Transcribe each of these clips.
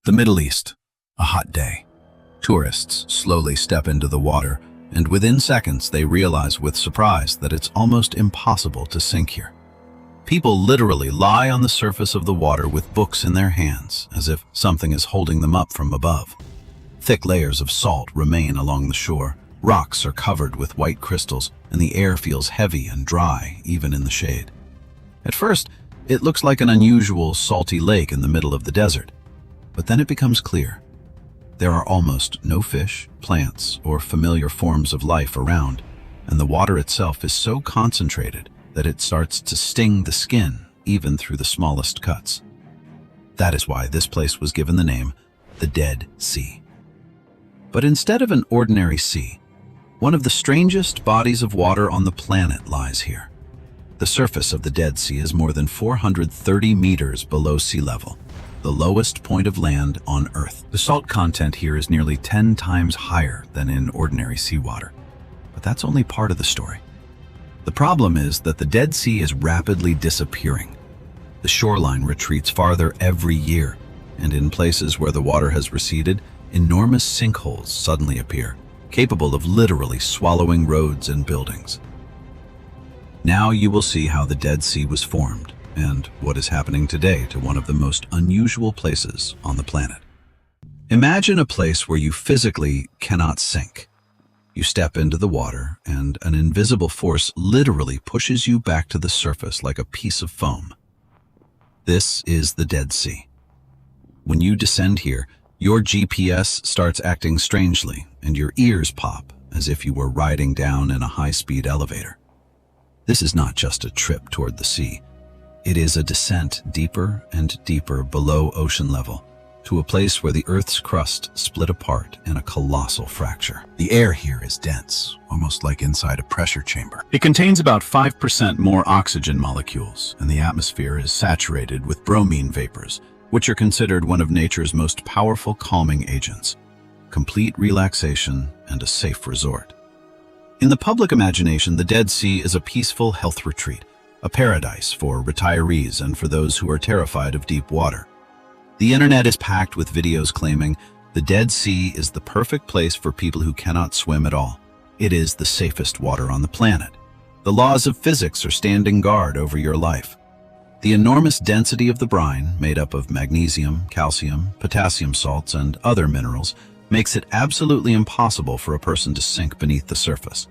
The Middle East, a hot day. Tourists slowly step into the water, and within seconds they realize with surprise that it's almost impossible to sink here. People literally lie on the surface of the water with books in their hands, as if something is holding them up from above. Thick layers of salt remain along the shore. Rocks are covered with white crystals, and the air feels heavy and dry, even in the shade. At first, it looks like an unusual salty lake in the middle of the desert. But then it becomes clear. There are almost no fish, plants, or familiar forms of life around, and the water itself is so concentrated that it starts to sting the skin, even through the smallest cuts. That is why this place was given the name, the Dead Sea. But instead of an ordinary sea, one of the strangest bodies of water on the planet lies here. The surface of the Dead Sea is more than 430 meters below sea level, the lowest point of land on Earth. The salt content here is nearly 10 times higher than in ordinary seawater. But that's only part of the story. The problem is that the Dead Sea is rapidly disappearing. The shoreline retreats farther every year, and in places where the water has receded, enormous sinkholes suddenly appear, capable of literally swallowing roads and buildings. Now you will see how the Dead Sea was formed, and what is happening today to one of the most unusual places on the planet. Imagine a place where you physically cannot sink. You step into the water, and an invisible force literally pushes you back to the surface like a piece of foam. This is the Dead Sea. When you descend here, your GPS starts acting strangely, and your ears pop as if you were riding down in a high-speed elevator. This is not just a trip toward the sea. It is a descent deeper and deeper below ocean level, to a place where the Earth's crust split apart in a colossal fracture. The air here is dense, almost like inside a pressure chamber. It contains about 5% more oxygen molecules, and the atmosphere is saturated with bromine vapors, which are considered one of nature's most powerful calming agents. Complete relaxation and a safe resort. In the public imagination, the Dead Sea is a peaceful health retreat, a paradise for retirees and for those who are terrified of deep water. The internet is packed with videos claiming the Dead Sea is the perfect place for people who cannot swim at all. It is the safest water on the planet. The laws of physics are standing guard over your life. The enormous density of the brine, made up of magnesium, calcium, potassium salts, and other minerals, makes it absolutely impossible for a person to sink beneath the surface.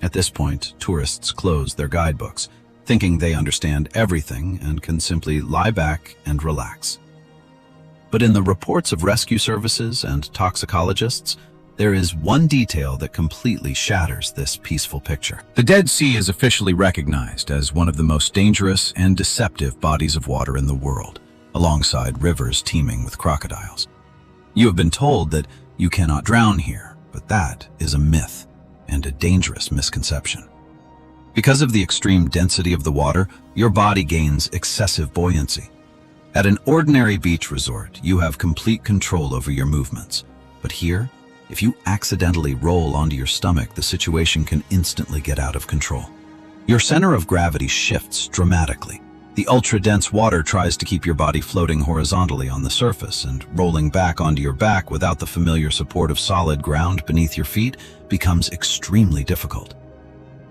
At this point, tourists close their guidebooks, thinking they understand everything and can simply lie back and relax. But in the reports of rescue services and toxicologists, there is one detail that completely shatters this peaceful picture. The Dead Sea is officially recognized as one of the most dangerous and deceptive bodies of water in the world, alongside rivers teeming with crocodiles. You have been told that you cannot drown here, but that is a myth and a dangerous misconception. Because of the extreme density of the water, your body gains excessive buoyancy. At an ordinary beach resort, you have complete control over your movements. But here, if you accidentally roll onto your stomach, the situation can instantly get out of control. Your center of gravity shifts dramatically. The ultra-dense water tries to keep your body floating horizontally on the surface, and rolling back onto your back without the familiar support of solid ground beneath your feet becomes extremely difficult.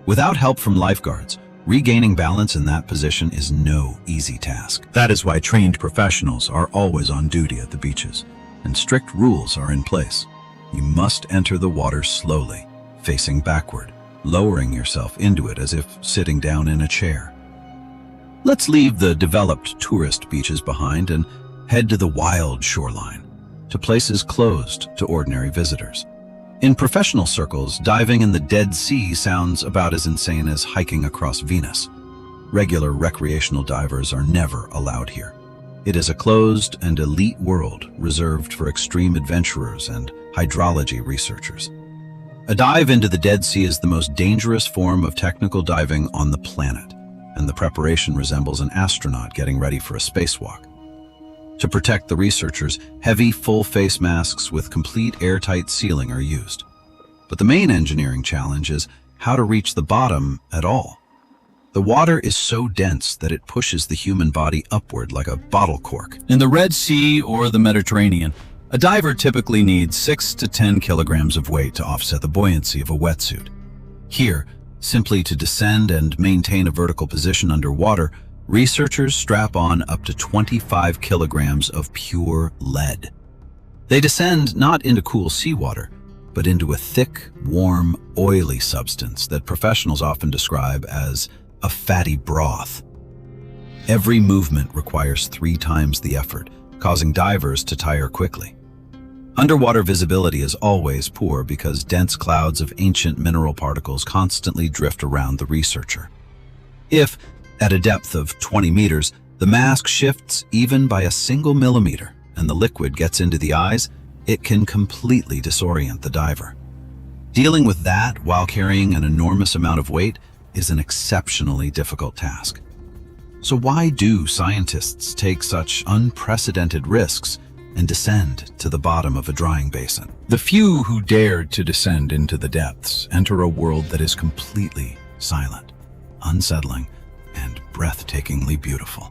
Without help from lifeguards, regaining balance in that position is no easy task. That is why trained professionals are always on duty at the beaches, and strict rules are in place. You must enter the water slowly, facing backward, lowering yourself into it as if sitting down in a chair. Let's leave the developed tourist beaches behind and head to the wild shoreline, to places closed to ordinary visitors. In professional circles, diving in the Dead Sea sounds about as insane as hiking across Venus. Regular recreational divers are never allowed here. It is a closed and elite world reserved for extreme adventurers and hydrology researchers. A dive into the Dead Sea is the most dangerous form of technical diving on the planet, and the preparation resembles an astronaut getting ready for a spacewalk. To protect the researchers, heavy full-face masks with complete airtight sealing are used. But the main engineering challenge is how to reach the bottom at all. The water is so dense that it pushes the human body upward like a bottle cork. In the Red Sea or the Mediterranean, a diver typically needs 6 to 10 kilograms of weight to offset the buoyancy of a wetsuit. Here, simply to descend and maintain a vertical position underwater, researchers strap on up to 25 kilograms of pure lead. They descend not into cool seawater, but into a thick, warm, oily substance that professionals often describe as a fatty broth. Every movement requires 3 times the effort, causing divers to tire quickly. Underwater visibility is always poor because dense clouds of ancient mineral particles constantly drift around the researcher. If, at a depth of 20 meters, the mask shifts even by a single millimeter and the liquid gets into the eyes, it can completely disorient the diver. Dealing with that while carrying an enormous amount of weight is an exceptionally difficult task. So why do scientists take such unprecedented risks and descend to the bottom of a drying basin? The few who dared to descend into the depths enter a world that is completely silent, unsettling, and breathtakingly beautiful.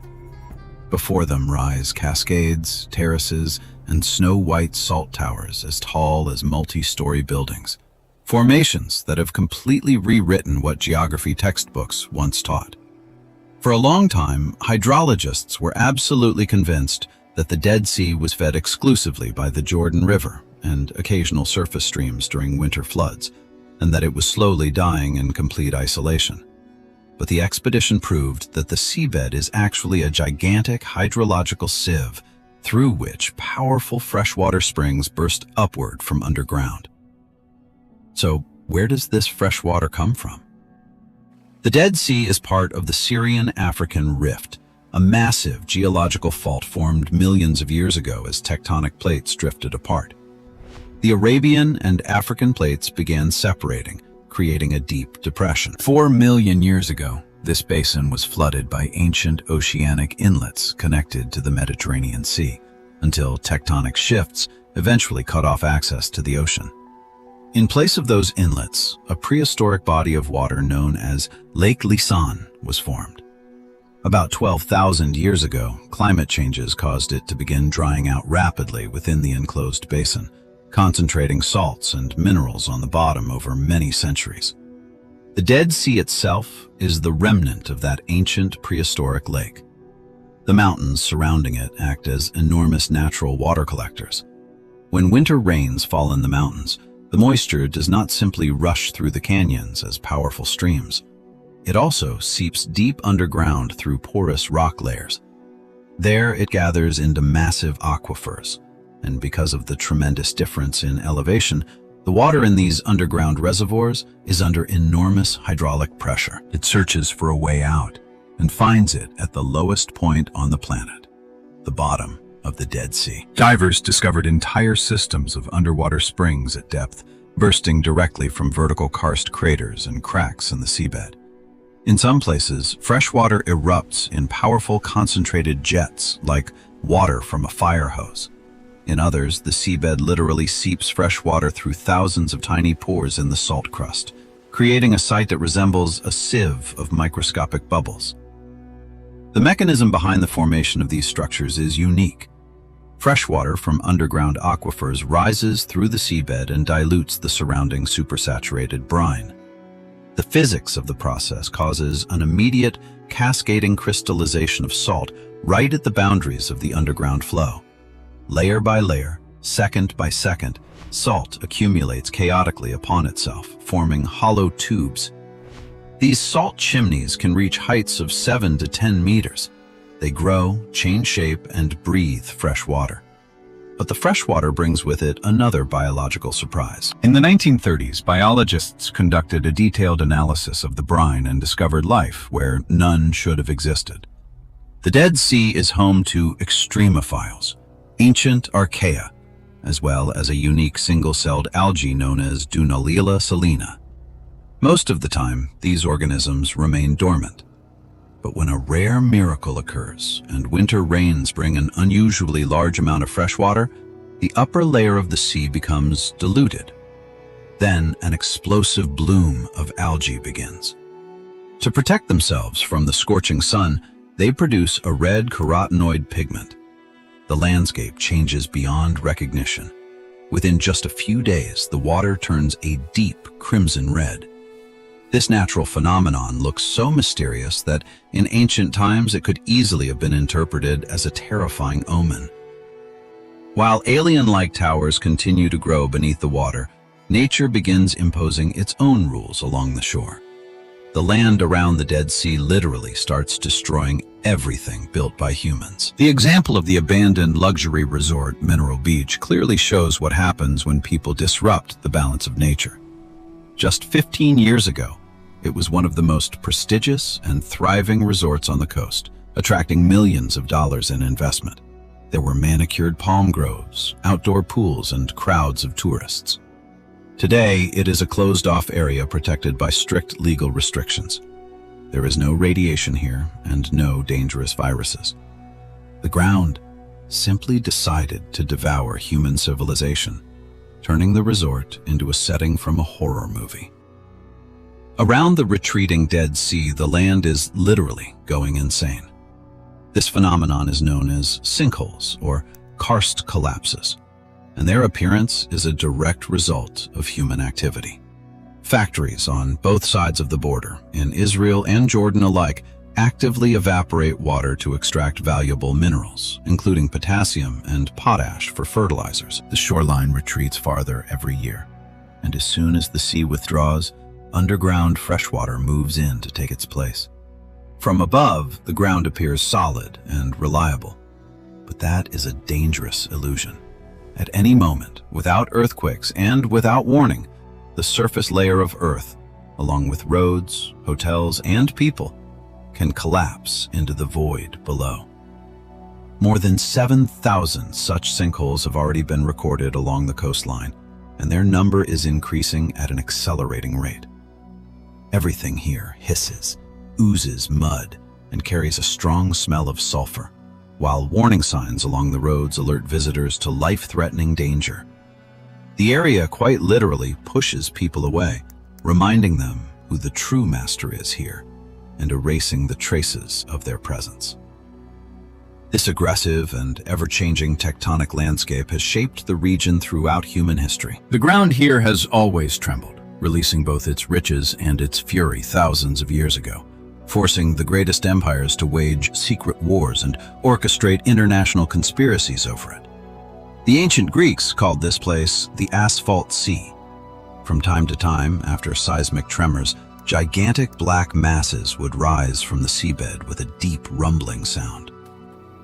Before them rise cascades, terraces, and snow-white salt towers as tall as multi-story buildings, formations that have completely rewritten what geography textbooks once taught. For a long time, hydrologists were absolutely convinced that the Dead Sea was fed exclusively by the Jordan River and occasional surface streams during winter floods, and that it was slowly dying in complete isolation. But the expedition proved that the seabed is actually a gigantic hydrological sieve through which powerful freshwater springs burst upward from underground. So, where does this fresh water come from? The Dead Sea is part of the Syrian-African Rift, a massive geological fault formed millions of years ago as tectonic plates drifted apart. The Arabian and African plates began separating, creating a deep depression. 4 million years ago, this basin was flooded by ancient oceanic inlets connected to the Mediterranean Sea, until tectonic shifts eventually cut off access to the ocean. In place of those inlets, a prehistoric body of water known as Lake Lisan was formed. About 12,000 years ago, climate changes caused it to begin drying out rapidly within the enclosed basin, concentrating salts and minerals on the bottom over many centuries. The Dead Sea itself is the remnant of that ancient prehistoric lake. The mountains surrounding it act as enormous natural water collectors. When winter rains fall in the mountains, the moisture does not simply rush through the canyons as powerful streams. It also seeps deep underground through porous rock layers. There it gathers into massive aquifers, and because of the tremendous difference in elevation, the water in these underground reservoirs is under enormous hydraulic pressure. It searches for a way out and finds it at the lowest point on the planet, the bottom of the Dead Sea. Divers discovered entire systems of underwater springs at depth, bursting directly from vertical karst craters and cracks in the seabed. In some places, fresh water erupts in powerful concentrated jets, like water from a fire hose. In others, the seabed literally seeps fresh water through thousands of tiny pores in the salt crust, creating a sight that resembles a sieve of microscopic bubbles. The mechanism behind the formation of these structures is unique. Freshwater from underground aquifers rises through the seabed and dilutes the surrounding supersaturated brine. The physics of the process causes an immediate, cascading crystallization of salt right at the boundaries of the underground flow. Layer by layer, second by second, salt accumulates chaotically upon itself, forming hollow tubes. These salt chimneys can reach heights of 7 to 10 meters. They grow, change shape, and breathe fresh water. But the fresh water brings with it another biological surprise. In the 1930s, biologists conducted a detailed analysis of the brine and discovered life where none should have existed. The Dead Sea is home to extremophiles, ancient archaea, as well as a unique single-celled algae known as Dunaliella salina. Most of the time, these organisms remain dormant. But when a rare miracle occurs and winter rains bring an unusually large amount of fresh water, the upper layer of the sea becomes diluted. Then an explosive bloom of algae begins. To protect themselves from the scorching sun, they produce a red carotenoid pigment. The landscape changes beyond recognition. Within just a few days, the water turns a deep crimson red. This natural phenomenon looks so mysterious that in ancient times it could easily have been interpreted as a terrifying omen. While alien-like towers continue to grow beneath the water, nature begins imposing its own rules along the shore. The land around the Dead Sea literally starts destroying everything built by humans. The example of the abandoned luxury resort, Mineral Beach, clearly shows what happens when people disrupt the balance of nature. Just 15 years ago, it was one of the most prestigious and thriving resorts on the coast, attracting millions of dollars in investment. There were manicured palm groves, outdoor pools, and crowds of tourists. Today, it is a closed-off area protected by strict legal restrictions. There is no radiation here and no dangerous viruses. The ground simply decided to devour human civilization, turning the resort into a setting from a horror movie. Around the retreating Dead Sea, the land is literally going insane. This phenomenon is known as sinkholes or karst collapses, and their appearance is a direct result of human activity. Factories on both sides of the border, in Israel and Jordan alike, actively evaporate water to extract valuable minerals, including potassium and potash for fertilizers. The shoreline retreats farther every year, and as soon as the sea withdraws, underground freshwater moves in to take its place. From above, the ground appears solid and reliable, but that is a dangerous illusion. At any moment, without earthquakes and without warning, the surface layer of Earth, along with roads, hotels, and people, can collapse into the void below. More than 7,000 such sinkholes have already been recorded along the coastline, and their number is increasing at an accelerating rate. Everything here hisses, oozes mud, and carries a strong smell of sulfur, while warning signs along the roads alert visitors to life-threatening danger. The area quite literally pushes people away, reminding them who the true master is here, and erasing the traces of their presence. This aggressive and ever-changing tectonic landscape has shaped the region throughout human history. The ground here has always trembled, releasing both its riches and its fury thousands of years ago, forcing the greatest empires to wage secret wars and orchestrate international conspiracies over it. The ancient Greeks called this place the Asphalt Sea. From time to time, after seismic tremors, gigantic black masses would rise from the seabed with a deep rumbling sound.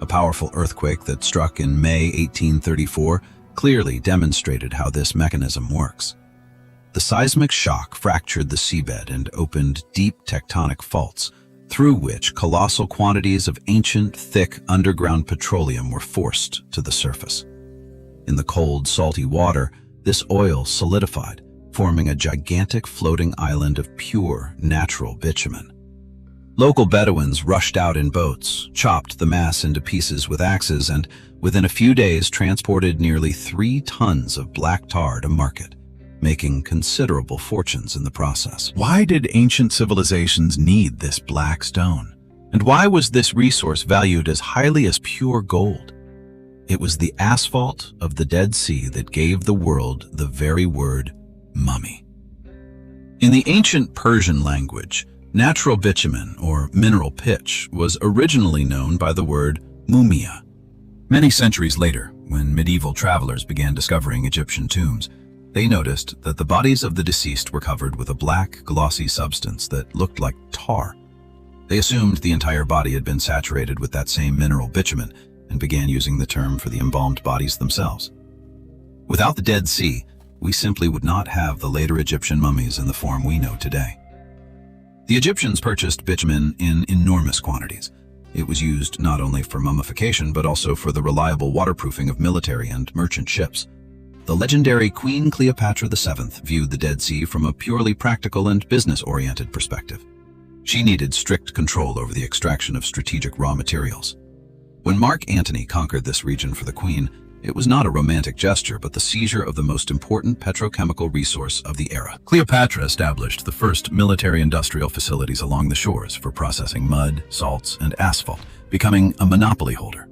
A powerful earthquake that struck in May 1834 clearly demonstrated how this mechanism works. The seismic shock fractured the seabed and opened deep tectonic faults, through which colossal quantities of ancient, thick underground petroleum were forced to the surface. In the cold, salty water, this oil solidified, forming a gigantic floating island of pure, natural bitumen. Local Bedouins rushed out in boats, chopped the mass into pieces with axes, and within a few days transported nearly 3 tons of black tar to market, making considerable fortunes in the process. Why did ancient civilizations need this black stone? And why was this resource valued as highly as pure gold? It was the asphalt of the Dead Sea that gave the world the very word mummy. In the ancient Persian language, natural bitumen, or mineral pitch, was originally known by the word mumia. Many centuries later, when medieval travelers began discovering Egyptian tombs, they noticed that the bodies of the deceased were covered with a black, glossy substance that looked like tar. They assumed the entire body had been saturated with that same mineral bitumen and began using the term for the embalmed bodies themselves. Without the Dead Sea, we simply would not have the later Egyptian mummies in the form we know today. The Egyptians purchased bitumen in enormous quantities. It was used not only for mummification, but also for the reliable waterproofing of military and merchant ships. The legendary Queen Cleopatra VII viewed the Dead Sea from a purely practical and business-oriented perspective. She needed strict control over the extraction of strategic raw materials. When Mark Antony conquered this region for the Queen, It was not a romantic gesture, but the seizure of the most important petrochemical resource of the era. Cleopatra established the first military-industrial facilities along the shores for processing mud, salts, and asphalt, becoming a monopoly holder.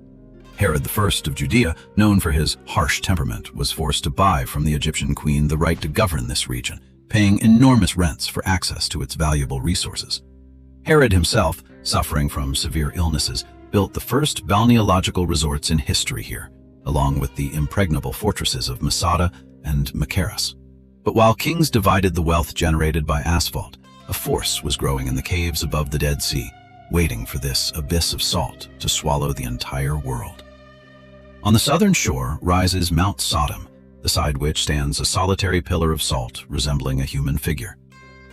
Herod I of Judea, known for his harsh temperament, was forced to buy from the Egyptian queen the right to govern this region, paying enormous rents for access to its valuable resources. Herod himself, suffering from severe illnesses, built the first balneological resorts in history here, along with the impregnable fortresses of Masada and Machaerus. But while kings divided the wealth generated by asphalt, a force was growing in the caves above the Dead Sea, waiting for this abyss of salt to swallow the entire world. On the southern shore rises Mount Sodom, beside which stands a solitary pillar of salt resembling a human figure.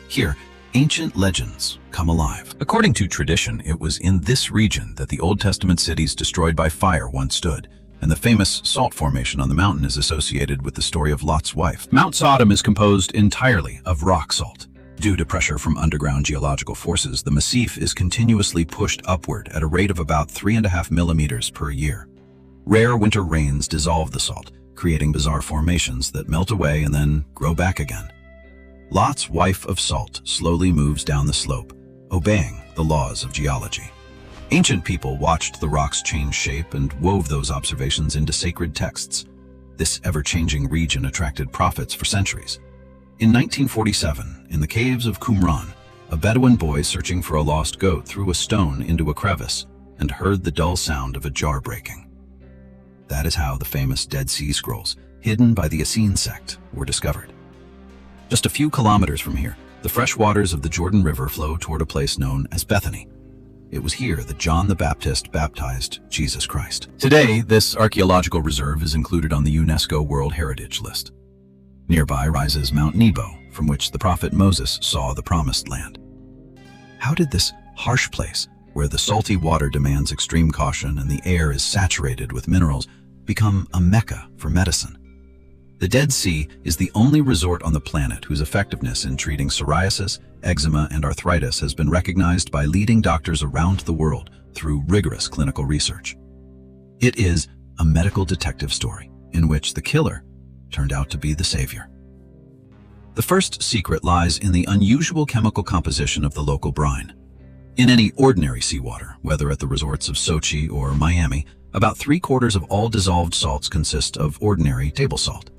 Here, ancient legends come alive. According to tradition, it was in this region that the Old Testament cities destroyed by fire once stood, and the famous salt formation on the mountain is associated with the story of Lot's wife. Mount Sodom is composed entirely of rock salt. Due to pressure from underground geological forces, the massif is continuously pushed upward at a rate of about 3.5 millimeters per year. Rare winter rains dissolve the salt, creating bizarre formations that melt away and then grow back again. Lot's wife of salt slowly moves down the slope, obeying the laws of geology. Ancient people watched the rocks change shape and wove those observations into sacred texts. This ever-changing region attracted prophets for centuries. In 1947, in the caves of Qumran, a Bedouin boy searching for a lost goat threw a stone into a crevice and heard the dull sound of a jar breaking. That is how the famous Dead Sea Scrolls, hidden by the Essene sect, were discovered. Just a few kilometers from here, the fresh waters of the Jordan River flow toward a place known as Bethany. It was here that John the Baptist baptized Jesus Christ. Today, this archaeological reserve is included on the UNESCO World Heritage List. Nearby rises Mount Nebo, from which the prophet Moses saw the Promised Land. How did this harsh place, where the salty water demands extreme caution and the air is saturated with minerals, become a mecca for medicine? The Dead Sea is the only resort on the planet whose effectiveness in treating psoriasis, eczema, and arthritis has been recognized by leading doctors around the world through rigorous clinical research. It is a medical detective story in which the killer turned out to be the savior. The first secret lies in the unusual chemical composition of the local brine. In any ordinary seawater, whether at the resorts of Sochi or Miami, about 3/4 of all dissolved salts consist of ordinary table salt.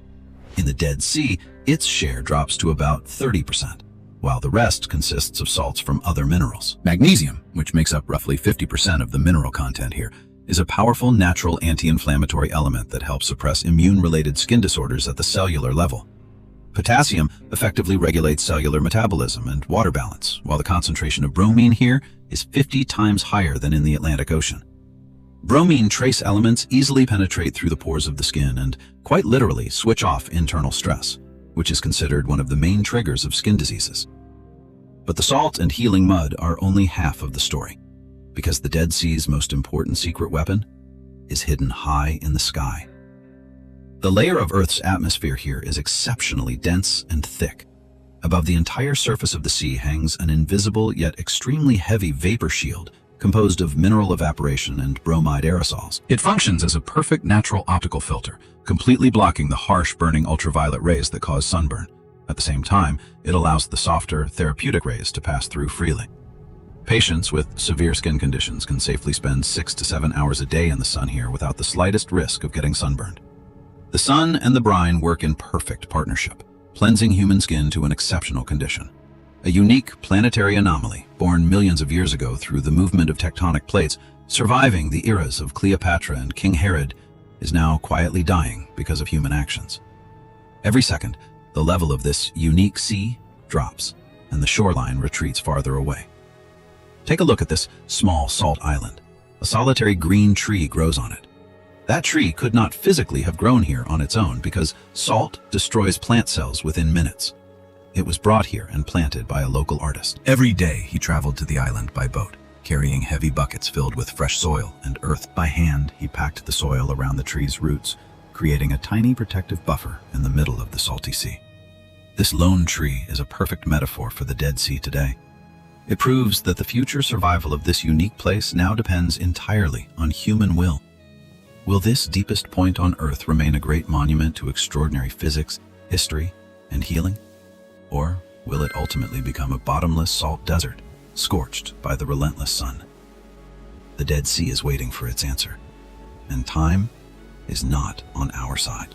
In the Dead Sea, its share drops to about 30%, while the rest consists of salts from other minerals. Magnesium, which makes up roughly 50% of the mineral content here, is a powerful natural anti-inflammatory element that helps suppress immune-related skin disorders at the cellular level. Potassium effectively regulates cellular metabolism and water balance, while the concentration of bromine here is 50 times higher than in the Atlantic Ocean. Bromine trace elements easily penetrate through the pores of the skin and, quite literally, switch off internal stress, which is considered one of the main triggers of skin diseases. But the salt and healing mud are only half of the story, because the Dead Sea's most important secret weapon is hidden high in the sky. The layer of Earth's atmosphere here is exceptionally dense and thick. Above the entire surface of the sea hangs an invisible yet extremely heavy vapor shield composed of mineral evaporation and bromide aerosols. It functions as a perfect natural optical filter, completely blocking the harsh burning ultraviolet rays that cause sunburn. At the same time, it allows the softer, therapeutic rays to pass through freely. Patients with severe skin conditions can safely spend 6 to 7 hours a day in the sun here without the slightest risk of getting sunburned. The sun and the brine work in perfect partnership, cleansing human skin to an exceptional condition. A unique planetary anomaly, born millions of years ago through the movement of tectonic plates, surviving the eras of Cleopatra and King Herod, is now quietly dying because of human actions. Every second, the level of this unique sea drops, and the shoreline retreats farther away. Take a look at this small salt island. A solitary green tree grows on it. That tree could not physically have grown here on its own because salt destroys plant cells within minutes. It was brought here and planted by a local artist. Every day he traveled to the island by boat, carrying heavy buckets filled with fresh soil and earth. By hand, he packed the soil around the tree's roots, creating a tiny protective buffer in the middle of the salty sea. This lone tree is a perfect metaphor for the Dead Sea today. It proves that the future survival of this unique place now depends entirely on human will. Will this deepest point on Earth remain a great monument to extraordinary physics, history, and healing? Or will it ultimately become a bottomless salt desert, scorched by the relentless sun? The Dead Sea is waiting for its answer, and time is not on our side.